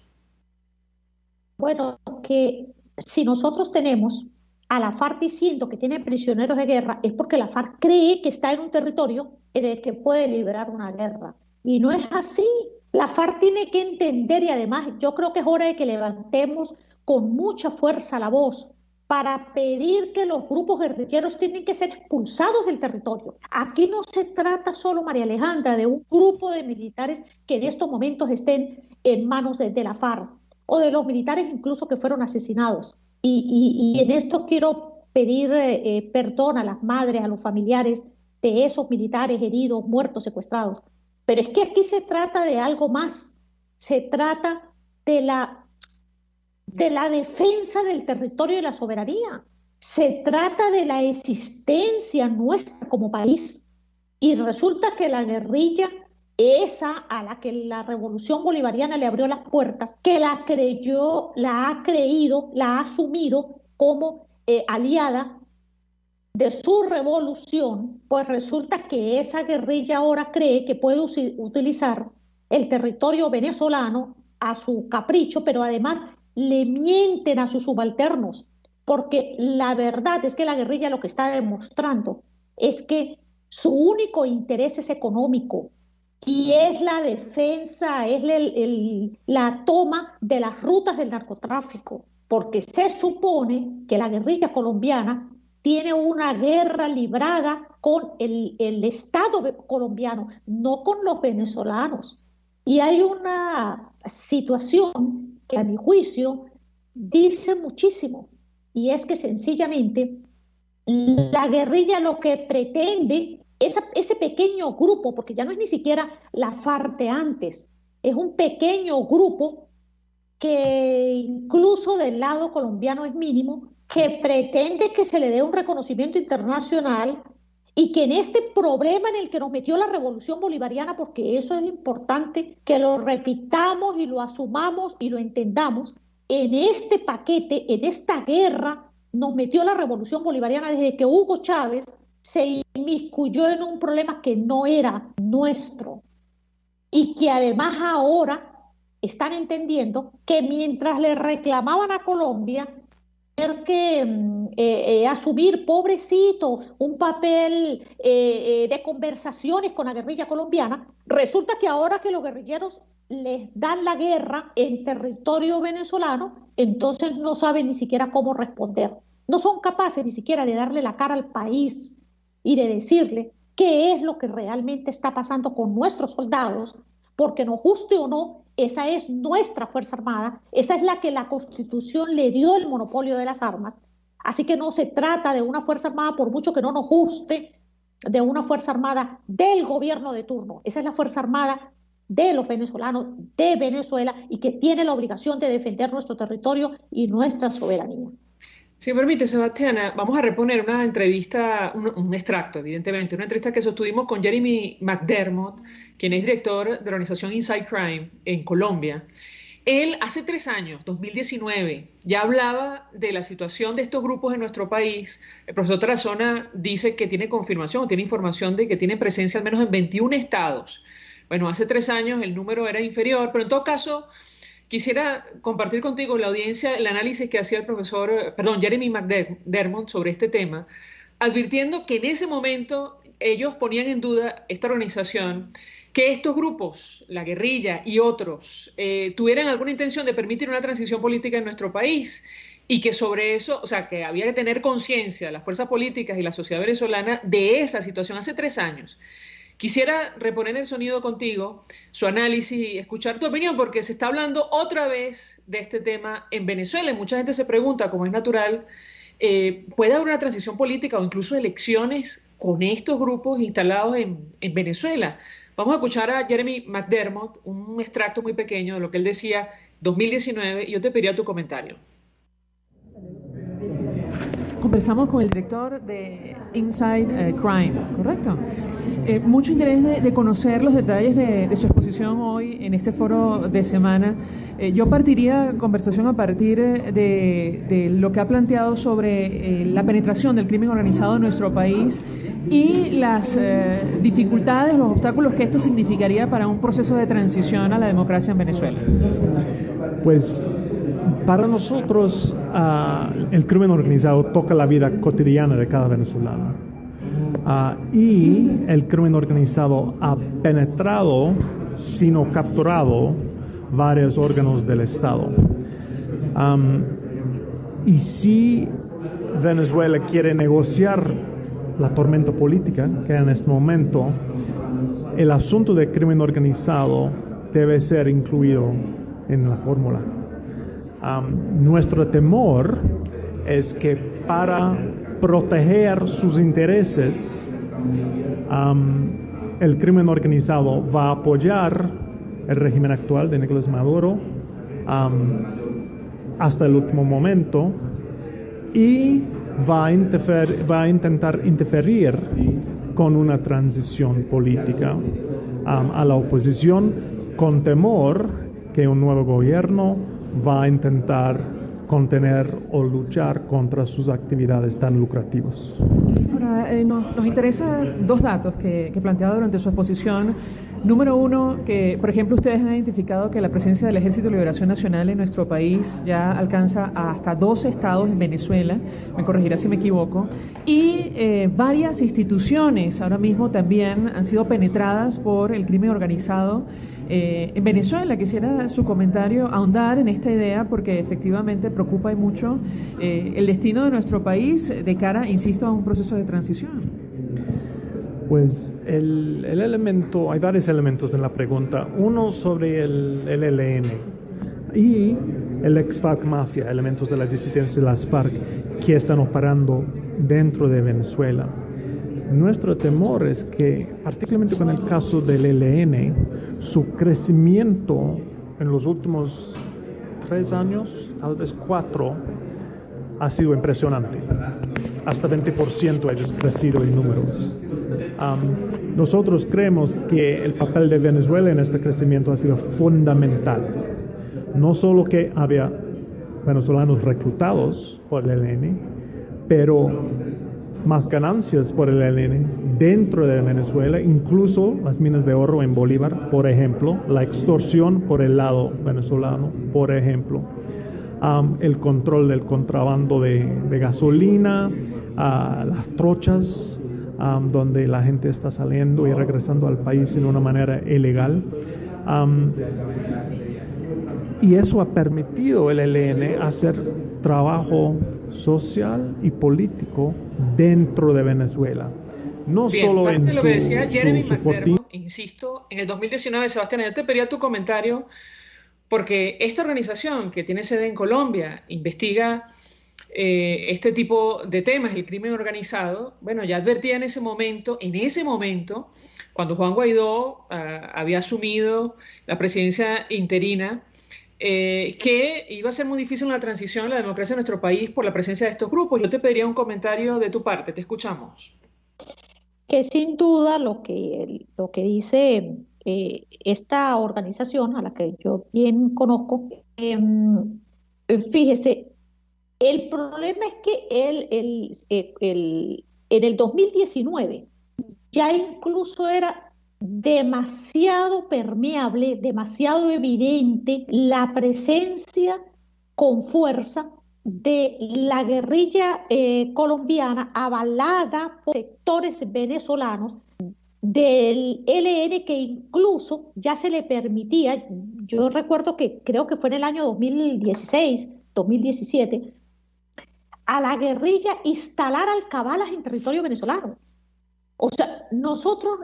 Bueno, que si nosotros tenemos a la FARC diciendo que tiene prisioneros de guerra, es porque la FARC cree que está en un territorio en el que puede librar una guerra. Y no es así. La FARC tiene que entender, y además yo creo que es hora de que levantemos con mucha fuerza la voz para pedir que los grupos guerrilleros tienen que ser expulsados del territorio. Aquí no se trata solo, María Alejandra, de un grupo de militares que en estos momentos estén en manos de la FARC, o de los militares incluso que fueron asesinados. Y en esto quiero pedir perdón a las madres, a los familiares de esos militares heridos, muertos, secuestrados. Pero es que aquí se trata de algo más. Se trata de la defensa del territorio y de la soberanía. Se trata de la existencia nuestra como país. Y resulta que la guerrilla, esa a la que la revolución bolivariana le abrió las puertas, que la creyó, la ha creído, la ha asumido como aliada de su revolución, pues resulta que esa guerrilla ahora cree que puede utilizar el territorio venezolano a su capricho, pero además le mienten a sus subalternos, porque la verdad es que la guerrilla lo que está demostrando es que su único interés es económico, y es la defensa, es la toma de las rutas del narcotráfico, porque se supone que la guerrilla colombiana tiene una guerra librada con el Estado colombiano, no con los venezolanos. Y hay una situación que a mi juicio dice muchísimo, y es que sencillamente la guerrilla lo que pretende, ese pequeño grupo, porque ya no es ni siquiera la FARC de antes, es un pequeño grupo que incluso del lado colombiano es mínimo, que pretende que se le dé un reconocimiento internacional, y que en este problema en el que nos metió la revolución bolivariana, porque eso es importante que lo repitamos y lo asumamos y lo entendamos, en este paquete, en esta guerra, nos metió la revolución bolivariana desde que Hugo Chávez se inmiscuyó en un problema que no era nuestro, y que además ahora están entendiendo que mientras le reclamaban a Colombia tener que asumir, pobrecito, un papel de conversaciones con la guerrilla colombiana, resulta que ahora que los guerrilleros les dan la guerra en territorio venezolano, entonces no saben ni siquiera cómo responder. No son capaces ni siquiera de darle la cara al país y de decirle qué es lo que realmente está pasando con nuestros soldados, porque nos guste o no, esa es nuestra Fuerza Armada, esa es la que la Constitución le dio el monopolio de las armas. Así que no se trata de una Fuerza Armada, por mucho que no nos guste, de una Fuerza Armada del gobierno de turno. Esa es la Fuerza Armada de los venezolanos, de Venezuela, y que tiene la obligación de defender nuestro territorio y nuestra soberanía. Si me permite, Sebastiana, vamos a reponer una entrevista, un extracto, evidentemente, una entrevista que sostuvimos con Jeremy McDermott, quien es director de la organización Inside Crime en Colombia. Él hace 3 años, 2019, ya hablaba de la situación de estos grupos en nuestro país. El profesor Tarazona dice que tiene confirmación, tiene información de que tiene presencia al menos en 21 estados. Bueno, hace 3 años el número era inferior, pero en todo caso quisiera compartir contigo, la audiencia, el análisis que hacía el Jeremy McDermott sobre este tema, advirtiendo que en ese momento ellos ponían en duda esta organización, que estos grupos, la guerrilla y otros, tuvieran alguna intención de permitir una transición política en nuestro país y que sobre eso, o sea, que había que tener conciencia, las fuerzas políticas y la sociedad venezolana, de esa situación hace 3 años. Quisiera reponer el sonido contigo, su análisis y escuchar tu opinión, porque se está hablando otra vez de este tema en Venezuela y mucha gente se pregunta, como es natural, ¿puede haber una transición política o incluso elecciones con estos grupos instalados en Venezuela? Vamos a escuchar a Jeremy McDermott, un extracto muy pequeño de lo que él decía 2019, y yo te pediría tu comentario. Conversamos con el director de Inside Crime, ¿correcto? Mucho interés de conocer los detalles de su exposición hoy en este foro de semana. Yo partiría conversación a partir de lo que ha planteado sobre la penetración del crimen organizado en nuestro país y las dificultades, los obstáculos que esto significaría para un proceso de transición a la democracia en Venezuela. Pues para nosotros el crimen organizado toca la vida cotidiana de cada venezolano y el crimen organizado ha penetrado, sino capturado, varios órganos del Estado. Y si Venezuela quiere negociar la tormenta política que en este momento, el asunto del crimen organizado debe ser incluido en la fórmula. Nuestro temor es que para proteger sus intereses, el crimen organizado va a apoyar el régimen actual de Nicolás Maduro hasta el último momento y va a intentar interferir con una transición política a la oposición con temor que un nuevo gobierno va a intentar contener o luchar contra sus actividades tan lucrativas. Ahora, nos interesan 2 datos que planteaba durante su exposición. Número 1, que por ejemplo ustedes han identificado que la presencia del Ejército de Liberación Nacional en nuestro país ya alcanza hasta 12 estados en Venezuela, me corregirá si me equivoco, y varias instituciones ahora mismo también han sido penetradas por el crimen organizado en Venezuela. Quisiera su comentario, ahondar en esta idea porque efectivamente preocupa y mucho el destino de nuestro país de cara, insisto, a un proceso de transición. Pues el elemento, hay varios elementos en la pregunta. Uno sobre el ELN y el ex-FARC Mafia, elementos de la disidencia de las FARC que están operando dentro de Venezuela. Nuestro temor es que, particularmente con el caso del ELN, su crecimiento en los últimos 3 años, tal vez 4, ha sido impresionante. Hasta 20% ha crecido en números. Nosotros creemos que el papel de Venezuela en este crecimiento ha sido fundamental. No solo que había venezolanos reclutados por el ELN, pero más ganancias por el ELN dentro de Venezuela, incluso las minas de oro en Bolívar, por ejemplo, la extorsión por el lado venezolano, por ejemplo, el control del contrabando de gasolina, las trochas, donde la gente está saliendo y regresando al país de una manera ilegal. Y eso ha permitido el ELN hacer trabajo social y político dentro de Venezuela. No Bien, solo parte en de lo que decía Jeremy su McDermott, insisto, en el 2019, Sebastián, yo te pedía tu comentario porque esta organización que tiene sede en Colombia investiga este tipo de temas, el crimen organizado. Bueno, ya advertía en ese momento, cuando Juan Guaidó había asumido la presidencia interina, que iba a ser muy difícil la transición a la democracia en nuestro país por la presencia de estos grupos. Yo te pediría un comentario de tu parte, te escuchamos. Que sin duda lo que dice esta organización a la que yo bien conozco, fíjese, el problema es que en el 2019 ya incluso era demasiado permeable, demasiado evidente la presencia con fuerza de la guerrilla colombiana avalada por sectores venezolanos del ELN, que incluso ya se le permitía, yo recuerdo que creo que fue en el año 2016, 2017, a la guerrilla instalar alcabalas en territorio venezolano. O sea, nosotros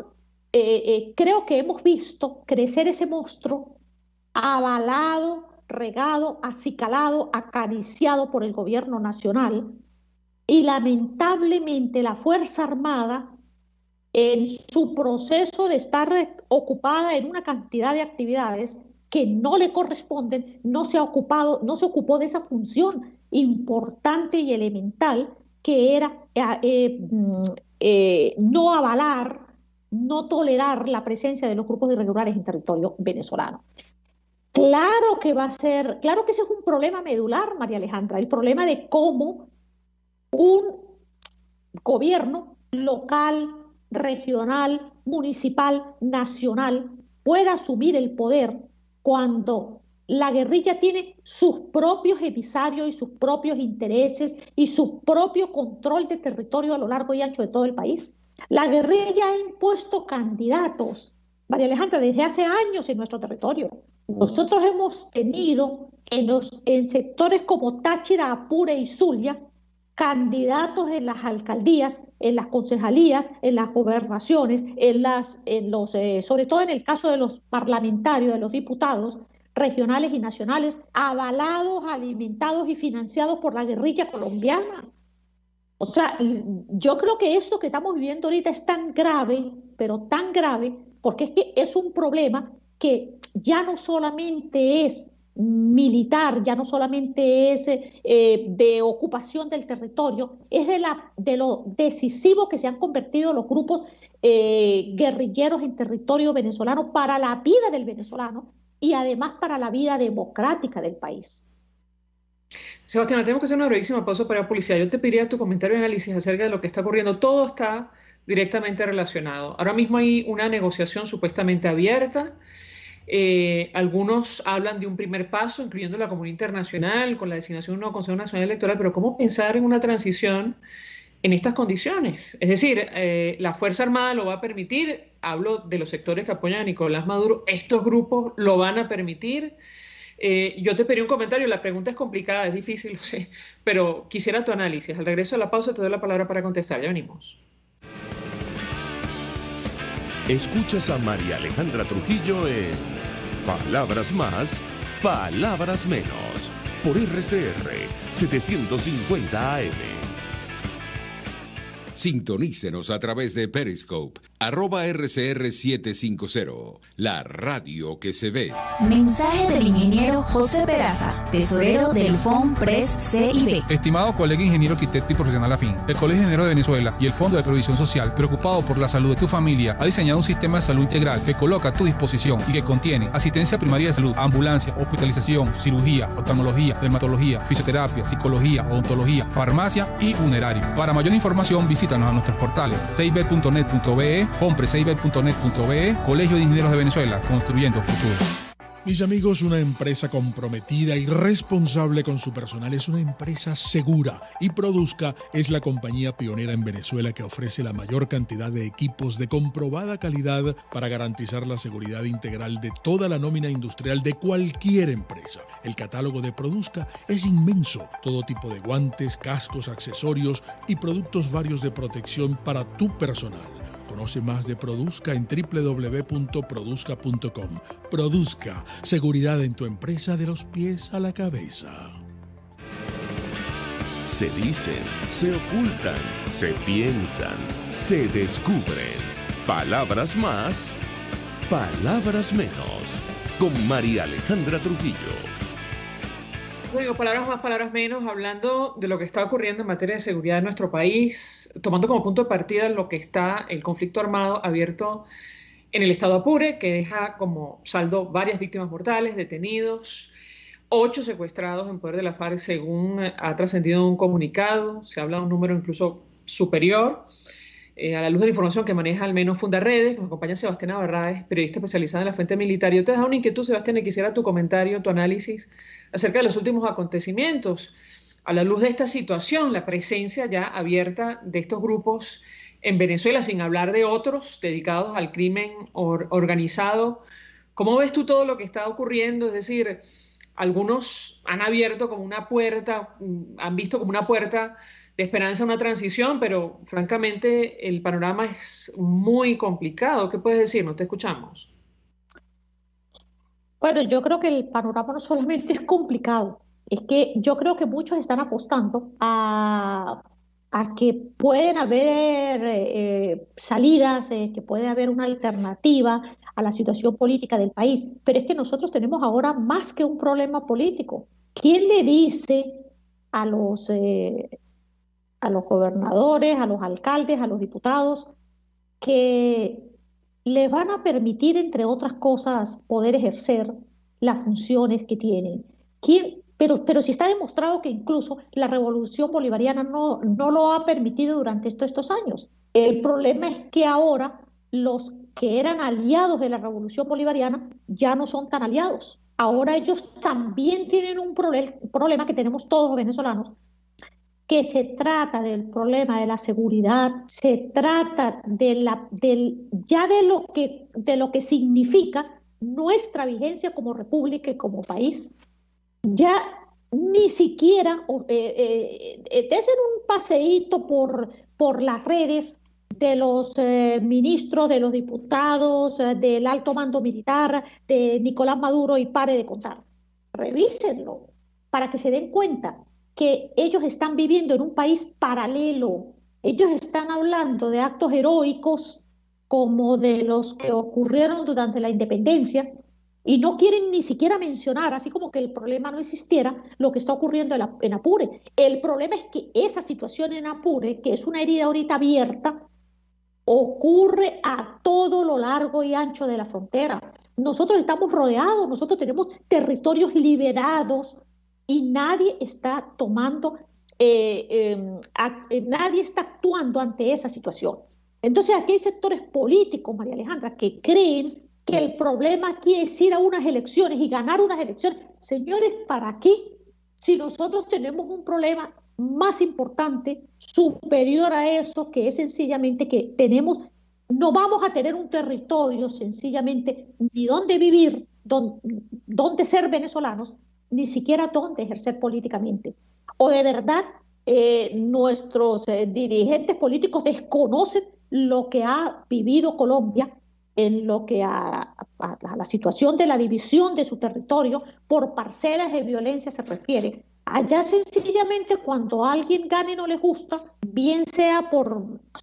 creo que hemos visto crecer ese monstruo avalado, regado, acicalado, acariciado por el gobierno nacional, y lamentablemente la Fuerza Armada, en su proceso de estar ocupada en una cantidad de actividades que no le corresponden, no se ocupó de esa función importante y elemental que era no avalar, no tolerar la presencia de los grupos irregulares en territorio venezolano. Claro que ese es un problema medular, María Alejandra, el problema de cómo un gobierno local, regional, municipal, nacional pueda asumir el poder cuando la guerrilla tiene sus propios emisarios y sus propios intereses y su propio control de territorio a lo largo y ancho de todo el país. La guerrilla ha impuesto candidatos, María Alejandra, desde hace años en nuestro territorio. Nosotros hemos tenido en sectores como Táchira, Apure y Zulia candidatos en las alcaldías, en las concejalías, en las gobernaciones, sobre todo en el caso de los parlamentarios, de los diputados regionales y nacionales, avalados, alimentados y financiados por la guerrilla colombiana. O sea, yo creo que esto que estamos viviendo ahorita es tan grave, pero tan grave, porque es que es un problema que ya no solamente es militar, ya no solamente es de ocupación del territorio, es de lo decisivo que se han convertido los grupos guerrilleros en territorio venezolano para la vida del venezolano y además para la vida democrática del país. Sebastián, tenemos que hacer una brevísima pausa para la publicidad. Yo te pediría tu comentario y análisis acerca de lo que está ocurriendo. Todo está directamente relacionado. Ahora mismo hay una negociación supuestamente abierta. Algunos hablan de un primer paso, incluyendo la comunidad internacional, con la designación de un nuevo Consejo Nacional Electoral, pero ¿cómo pensar en una transición en estas condiciones? Es decir, la Fuerza Armada lo va a permitir, hablo de los sectores que apoyan a Nicolás Maduro, ¿estos grupos lo van a permitir? Yo te pedí un comentario, la pregunta es complicada, es difícil, lo sé, pero quisiera tu análisis. Al regreso de la pausa te doy la palabra para contestar, ya venimos. Escuchas a María Alejandra Trujillo en Palabras Más, Palabras Menos, por RCR 750 AM. Sintonícenos a través de Periscope, @RCR750, la radio que se ve. Mensaje del ingeniero José Peraza, tesorero del FONPRES CIB. Estimado colega ingeniero, arquitecto y profesional afín, el Colegio de Ingenieros de Venezuela y el Fondo de Previsión Social, preocupado por la salud de tu familia, ha diseñado un sistema de salud integral que coloca a tu disposición y que contiene asistencia primaria de salud, ambulancia, hospitalización, cirugía, oftalmología, dermatología, fisioterapia, psicología, odontología, farmacia y funerario. Para mayor información, visítanos a nuestros portales cib.net.be, fonprescib.net.be, Colegio de Ingenieros de Venezuela, construyendo futuro. Mis amigos, una empresa comprometida y responsable con su personal es una empresa segura, y Produzca es la compañía pionera en Venezuela que ofrece la mayor cantidad de equipos de comprobada calidad para garantizar la seguridad integral de toda la nómina industrial de cualquier empresa. El catálogo de Produzca es inmenso, todo tipo de guantes, cascos, accesorios y productos varios de protección para tu personal. Conoce más de Produzca en www.produzca.com. Produzca, seguridad en tu empresa de los pies a la cabeza. Se dicen, se ocultan, se piensan, se descubren. Palabras más, palabras menos. Con María Alejandra Trujillo. Digo, palabras más, palabras menos, hablando de lo que está ocurriendo en materia de seguridad en nuestro país, tomando como punto de partida lo que está el conflicto armado abierto en el estado Apure, que deja como saldo varias víctimas mortales, detenidos, 8 secuestrados en poder de la FARC, según ha trascendido un comunicado. Se habla de un número incluso superior. A la luz de la información que maneja al menos Fundaredes, nos acompaña Sebastián Barraez, periodista especializada en la fuente militar. Yo te dejo una inquietud, Sebastián, y quisiera tu comentario, tu análisis acerca de los últimos acontecimientos. A la luz de esta situación, la presencia ya abierta de estos grupos en Venezuela, sin hablar de otros dedicados al crimen organizado. ¿Cómo ves tú todo lo que está ocurriendo? Es decir, algunos han abierto como una puerta, han visto como una puerta de esperanza una transición, pero francamente el panorama es muy complicado. ¿Qué puedes decir? No te escuchamos. Bueno, yo creo que el panorama no solamente es complicado, es que yo creo que muchos están apostando a que pueden haber salidas, que puede haber una alternativa a la situación política del país. Pero es que nosotros tenemos ahora más que un problema político. ¿Quién le dice a los gobernadores, a los alcaldes, a los diputados, que les van a permitir, entre otras cosas, poder ejercer las funciones que tienen? Pero si está demostrado que incluso la revolución bolivariana no lo ha permitido durante estos años. El problema es que ahora los que eran aliados de la revolución bolivariana ya no son tan aliados. Ahora ellos también tienen un problema que tenemos todos los venezolanos, que se trata del problema de la seguridad, se trata de lo que significa nuestra vigencia como república y como país. Ya ni siquiera desen un paseíto por las redes de los ministros, de los diputados, del alto mando militar, de Nicolás Maduro, y pare de contar. Revísenlo para que se den cuenta que ellos están viviendo en un país paralelo. Ellos están hablando de actos heroicos como de los que ocurrieron durante la independencia y no quieren ni siquiera mencionar, así como que el problema no existiera, lo que está ocurriendo en Apure. El problema es que esa situación en Apure, que es una herida ahorita abierta, ocurre a todo lo largo y ancho de la frontera. Nosotros estamos rodeados, nosotros tenemos territorios liberados, y nadie está nadie está actuando ante esa situación. Entonces aquí hay sectores políticos, María Alejandra, que creen que el problema aquí es ir a unas elecciones y ganar unas elecciones. Señores, ¿para qué? Si nosotros tenemos un problema más importante, superior a eso, que es sencillamente que no vamos a tener un territorio sencillamente ni dónde vivir, dónde ser venezolanos, ni siquiera dónde ejercer políticamente. O de verdad nuestros dirigentes políticos desconocen lo que ha vivido Colombia en lo que a la situación de la división de su territorio por parcelas de violencia se refiere. Allá sencillamente cuando a alguien gane y no le gusta, bien sea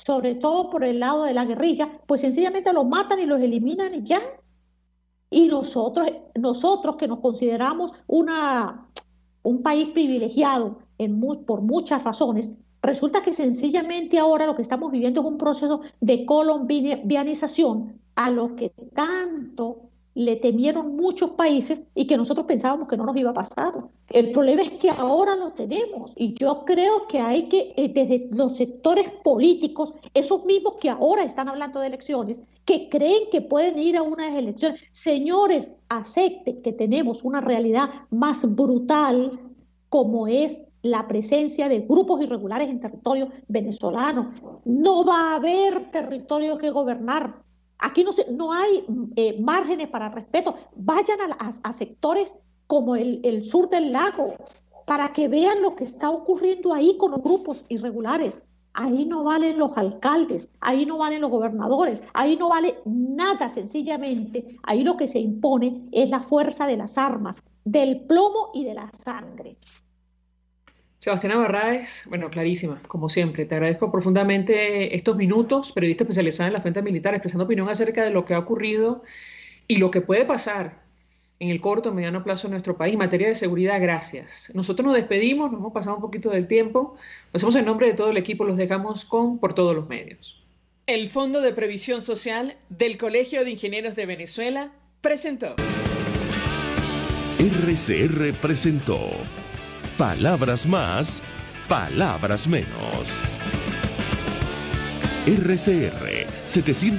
sobre todo por el lado de la guerrilla, pues sencillamente los matan y los eliminan y ya. Y nosotros que nos consideramos un país privilegiado por muchas razones, resulta que sencillamente ahora lo que estamos viviendo es un proceso de colombianización a lo que tanto le temieron muchos países y que nosotros pensábamos que no nos iba a pasar. El problema es que ahora lo tenemos y yo creo que hay que, desde los sectores políticos, esos mismos que ahora están hablando de elecciones, que creen que pueden ir a unas elecciones, señores, acepten que tenemos una realidad más brutal como es la presencia de grupos irregulares en territorio venezolano. No va a haber territorio que gobernar. Aquí no hay márgenes para respeto. Vayan a sectores como el sur del lago para que vean lo que está ocurriendo ahí con los grupos irregulares. Ahí no valen los alcaldes, ahí no valen los gobernadores, ahí no vale nada sencillamente. Ahí lo que se impone es la fuerza de las armas, del plomo y de la sangre. Sebastián Barraez, bueno, clarísima, como siempre. Te agradezco profundamente estos minutos, periodista especializada en la fuente militar, expresando opinión acerca de lo que ha ocurrido y lo que puede pasar en el corto o mediano plazo en nuestro país en materia de seguridad. Gracias. Nosotros nos despedimos, nos hemos pasado un poquito del tiempo. Lo hacemos en nombre de todo el equipo, los dejamos con Por Todos los Medios. El Fondo de Previsión Social del Colegio de Ingenieros de Venezuela presentó. RCR presentó Palabras más, palabras menos. RCR 700